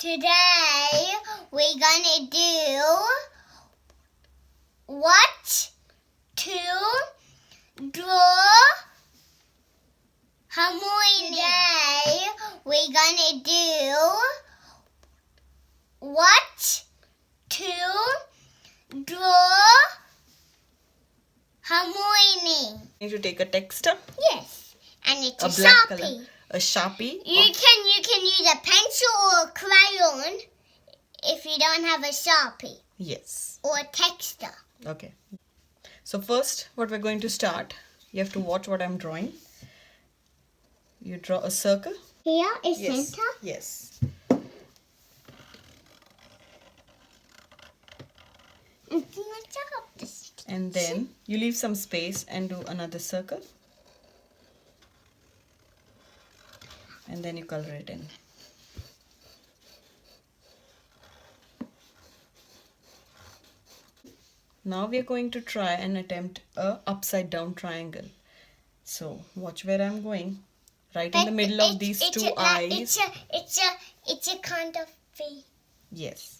Today we're gonna do what to draw Hermione. Today we're gonna do what to draw Hermione. Need to take a texter. Yes, and it's a black sharpie. color. A sharpie. You can use a pencil or a crayon if you don't have a sharpie Yes. or a texter. Okay. So first, what we're going to start, you have to watch what I'm drawing. You draw a circle. Here is Yes. center. Yes. And then you leave some space and do another circle. And then you color it in. Now we are going to try and attempt a upside down triangle. So watch where I'm going. Right in the middle of these two eyes. It's a kind of V. Yes.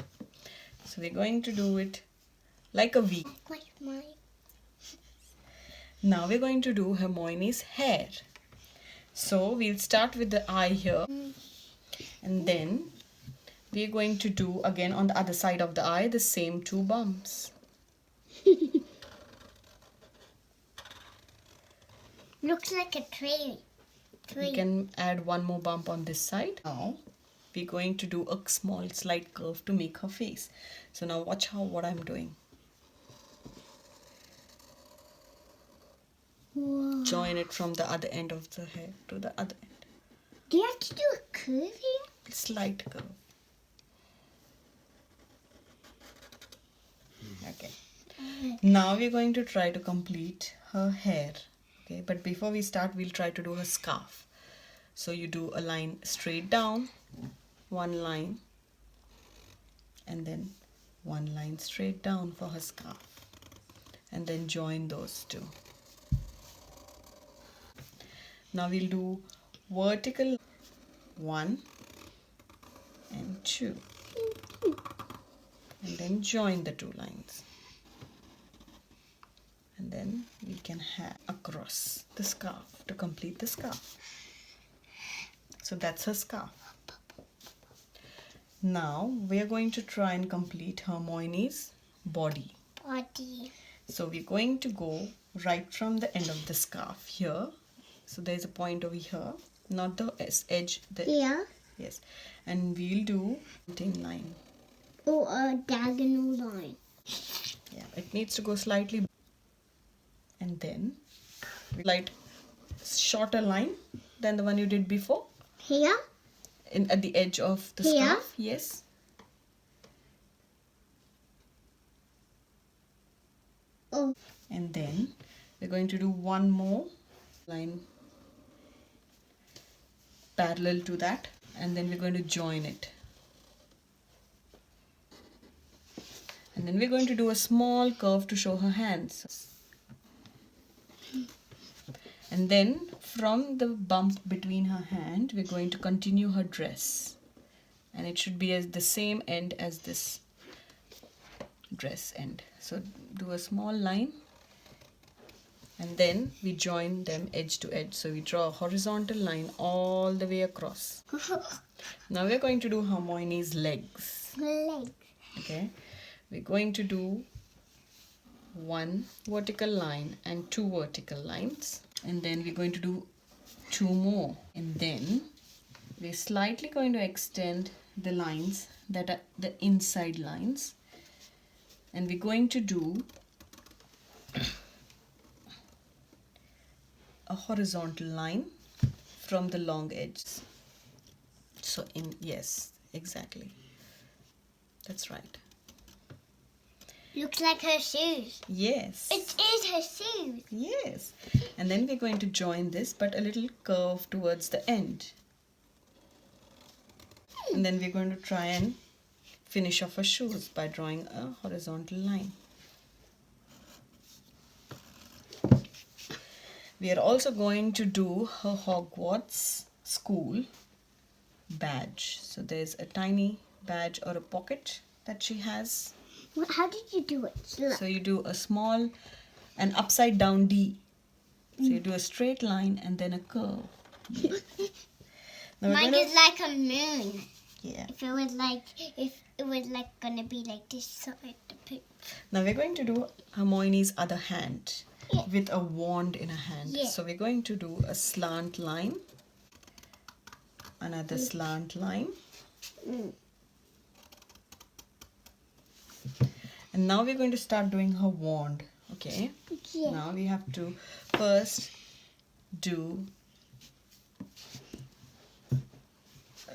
So we're going to do it like a V. Like mine. Now we're going to do Hermione's hair. So we'll start with the eye here. And then we're going to do again on the other side of the eye the same two bumps. Looks like a tree. We can add one more bump on this side. Now we're going to do a small slight curve to make her face. So now watch what I'm doing. Whoa. Join it from the other end of the hair to the other end. Do you have to do a curve here? Slight curve. Okay. Now we're going to try to complete her hair. Okay, but before we start, we'll try to do her scarf. So you do a line straight down, one line, and then one line straight down for her scarf. And then join those two. Now we'll do vertical 1 and 2. And then join the two lines. And then we can have across the scarf to complete the scarf. So that's her scarf. Now we are going to try and complete Hermione's body. So we're going to go right from the end of the scarf here. So there's a point over here, not the edge. Here? Yes. And we'll do a line. Or a diagonal line. Yeah, it needs to go slightly. And then we light shorter line than the one you did before. Here? At the edge of the Here? scarf. Yes. Oh. And then we're going to do one more line parallel to that, and then we're going to join it. And then we're going to do a small curve to show her hands. And then from the bump between her hand, we're going to continue her dress. And it should be at the same end as this dress end. So do a small line. And then we join them edge to edge. So we draw a horizontal line all the way across. Now we're going to do Hermione's legs. Legs. Okay. We're going to do one vertical line and two vertical lines. And then we're going to do two more. And then we're slightly going to extend the lines that are the inside lines. And we're going to do a horizontal line from the long edges. So yes, exactly. That's right. Looks like her shoes. Yes. It is her shoes. Yes. And then we're going to join this, but a little curve towards the end. And then we're going to try and finish off her shoes by drawing a horizontal line. We are also going to do her Hogwarts school badge. So there's a tiny badge or a pocket that she has. How did you do it? So you do a small, an upside down D. So you do a straight line and then a curve. Now Mine is like a moon. Yeah. If it was like gonna be like this side, the picture. Now we're going to do Hermione's other hand Yeah. with a wand in her hand. Yeah. So we're going to do a slant line, another slant line. And now we're going to start doing her wand. Okay. Yeah. Now we have to first do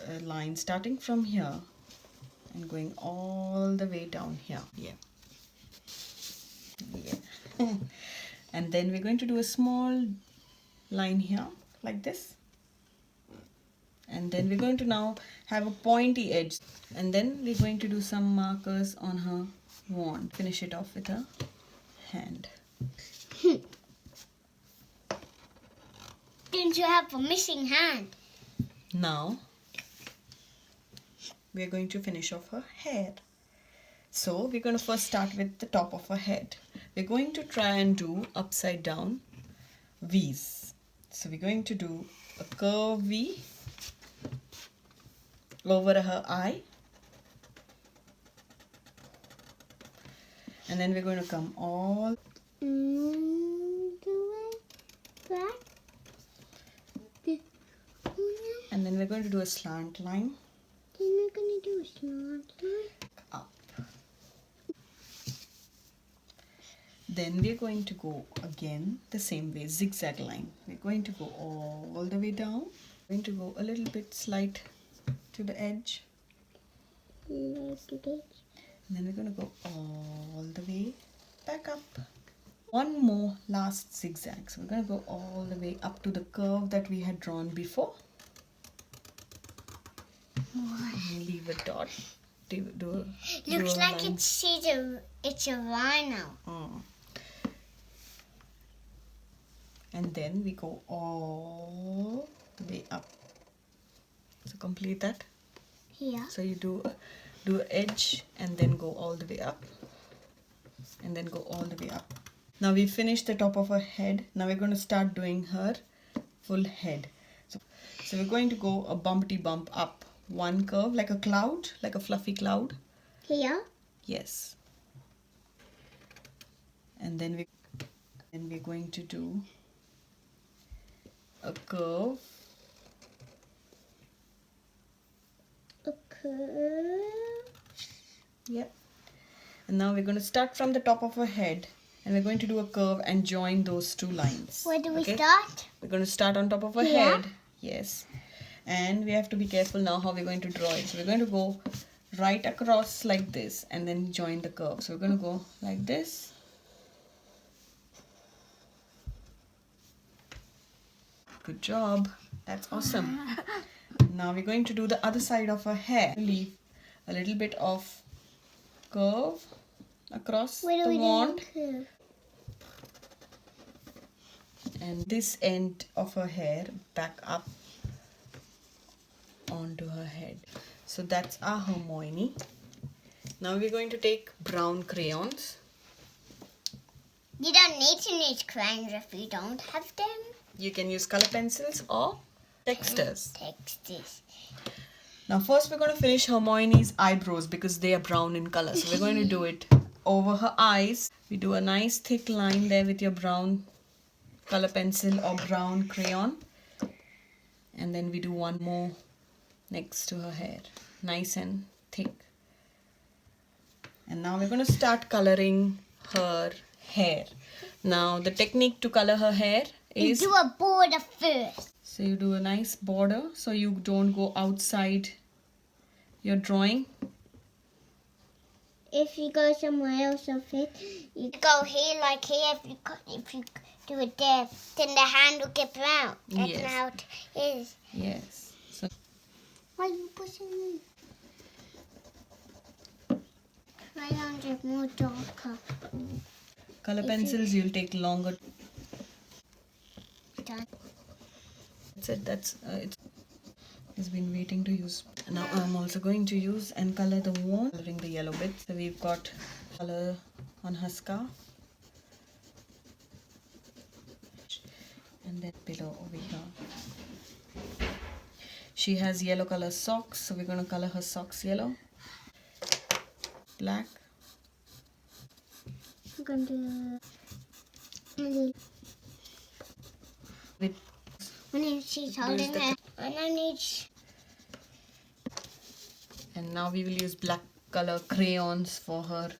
a line starting from here and going all the way down here. Yeah. Yeah. And then we're going to do a small line here like this. And then we're going to now have a pointy edge. And then we're going to do some markers on her wand. Finish it off with her hand. Didn't you have a missing hand? Now we're going to finish off her hair. So we're going to first start with the top of her head. We're going to try and do upside down V's. So we're going to do a curve V over her eye. And then we're going to come all and then we're going to do a slant line Then we're gonna do a slant line. up. Then we're going to go again the same way, zigzag line. We're going to go all the way down. We're going to go a little bit slight to the edge. And then we're going to go all the way back up. One more last zigzag. So we're going to go all the way up to the curve that we had drawn before. And leave a dot. Looks like it's a rhino. And then we go all the way up. So complete that. Here. So you do an edge and then go all the way up. And then go all the way up. Now we finished the top of her head. Now we're going to start doing her full head. So we're going to go a bumpty bump up. One curve like a cloud, like a fluffy cloud. Here. Yes. And then we're going to do a curve. A curve. Yep. And now we're going to start from the top of her head and we're going to do a curve and join those two lines. Where do we start? We're going to start on top of her head. Yes. And we have to be careful now how we're going to draw it. So we're going to go right across like this and then join the curve. So we're going to go like this. Good job. That's awesome. Now we're going to do the other side of her hair. Leave a little bit of curve across the wand. And this end of her hair back up onto her head. So that's our Hermione. Now we're going to take brown crayons. You don't need to use crayons if you don't have them. You can use color pencils or texters. Texters. Now first we're going to finish Hermione's eyebrows because they are brown in color. So we're going to do it over her eyes. We do a nice thick line there with your brown color pencil or brown crayon. And then we do one more next to her hair. Nice and thick. And now we're going to start coloring her hair. Now the technique to color her hair is... You do a border first. So you do a nice border so you don't go outside your drawing. If you go somewhere else of it, you go here like here. If you do it there, then the hand will get brown. That's Yes. how it is. Yes. So Why are you pushing me? Crayons are more darker. color pencils you'll take longer. Done. That's it. That's it's. He's been waiting to use. Now I'm also going to use and color the wand, coloring the yellow bits. So we've got color on her scarf. And then below over here. She has yellow color socks, so we're going to color her socks yellow. Black. I'm going to... With When she's holding it. And I need... And now we will use black color crayons for her.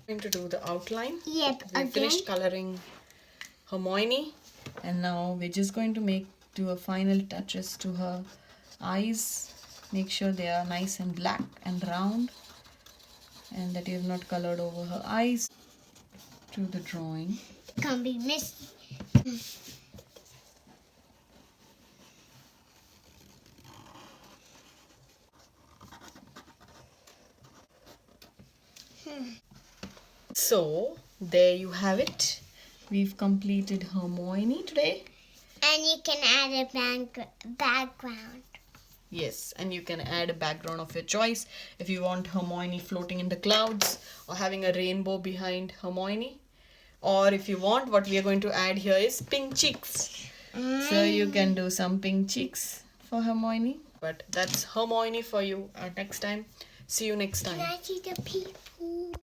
Going to do the outline. Yep, We again. finished coloring Hermione, and now we're just going to do a final touches to her eyes. Make sure they are nice and black and round, and that you have not colored over her eyes. To the drawing. Can't be missed. So there you have it. We've completed Hermione today. And you can add a background. Yes, and you can add a background of your choice if you want Hermione floating in the clouds or having a rainbow behind Hermione. Or if you want, what we are going to add here is pink cheeks. So you can do some pink cheeks for Hermione. But that's Hermione for you. Next time. See you next time. Can I see the people?